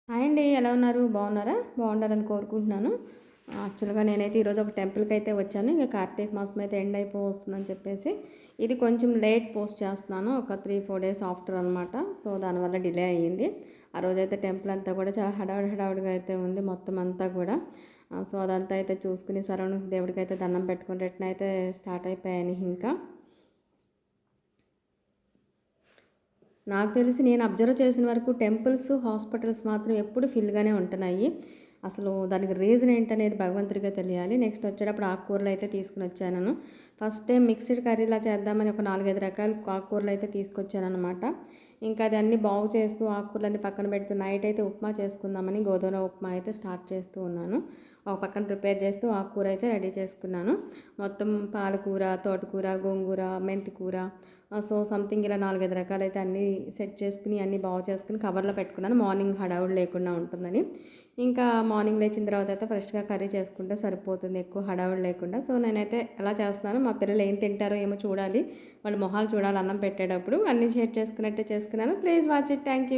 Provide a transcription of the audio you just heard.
Hi అండి. ఎలా ఉన్నారు? బాగున్నారా? బాగుండాలని కోరుకుంటున్నాను. యాక్చువల్‌గా నేనైతే ఈరోజు ఒక టెంపుల్‌కి అయితే వచ్చాను. ఇంక కార్తీక మాసం అయితే ఎండ్ అయిపోవస్తుందని చెప్పేసి, ఇది కొంచెం లేట్ పోస్ట్ చేస్తున్నాను. ఒక 3, 4 డేస్ ఆఫ్టర్ అనమాట. సో, దానివల్ల డిలే అయ్యింది. ఆ రోజైతే టెంపుల్ అంతా కూడా చాలా హడావిడిగా అయితే ఉంది మొత్తం అంతా కూడా. సో, అదంతా అయితే చూసుకుని సరౌండింగ్స్ దేవుడికైతే దండం పెట్టుకొని రిటర్న్ అయితే స్టార్ట్ అయిపోయాను ఇంకా. నాకు తెలిసి నేను అబ్జర్వ్ చేసిన వరకు టెంపుల్స్, హాస్పిటల్స్ మాత్రం ఎప్పుడు ఫిల్‌గానే ఉంటున్నాయి. అసలు దానికి రీజన్ ఏంటనేది భగవంతుడికే తెలియాలి. నెక్స్ట్ వచ్చేటప్పుడు ఆకుకూరలు అయితే తీసుకొనొచ్చాను. ఫస్ట్ టైం మిక్స్డ్ కర్రీలా చేద్దామని ఒక 4, 5 రకాల ఆకుకూరలు అయితే తీసుకొచ్చాననమాట. ఇంకా అది అన్నీ బాగు చేస్తూ ఆకుకూరలన్నీ పక్కన పెడుతూ నైట్ అయితే ఉప్మా చేసుకుందామని గోధుమ ఉప్మా అయితే స్టార్ట్ చేస్తూ ఉన్నాను. ఒక పక్కన ప్రిపేర్ చేస్తూ ఆకుకూర అయితే రెడీ చేసుకున్నాను. మొత్తం పాలకూర, తోటకూర, గోంగూర, మెంతికూర, సో, సంథింగ్ ఇలా 4, 5 రకాలైతే అన్నీ సెట్ చేసుకుని అన్నీ బాగు చేసుకుని కవర్లో పెట్టుకున్నాను. మార్నింగ్ హడావుడి లేకుండా ఉంటుందని. ఇంకా మార్నింగ్ లేచిన తర్వాత అయితే ఫ్రెష్‌గా కర్రీ చేసుకుంటే సరిపోతుంది ఎక్కువ హడావుడి లేకుండా. సో, నేనైతే ఎలా చేస్తున్నాను, మా పిల్లలు ఏం తింటారో ఏమో చూడాలి. వాళ్ళ మొహాలు చూడాలి అన్నం పెట్టేటప్పుడు. అన్నీ షేర్ చేసుకున్నట్టే చేసుకున్నాను. Please watch it. Thank you.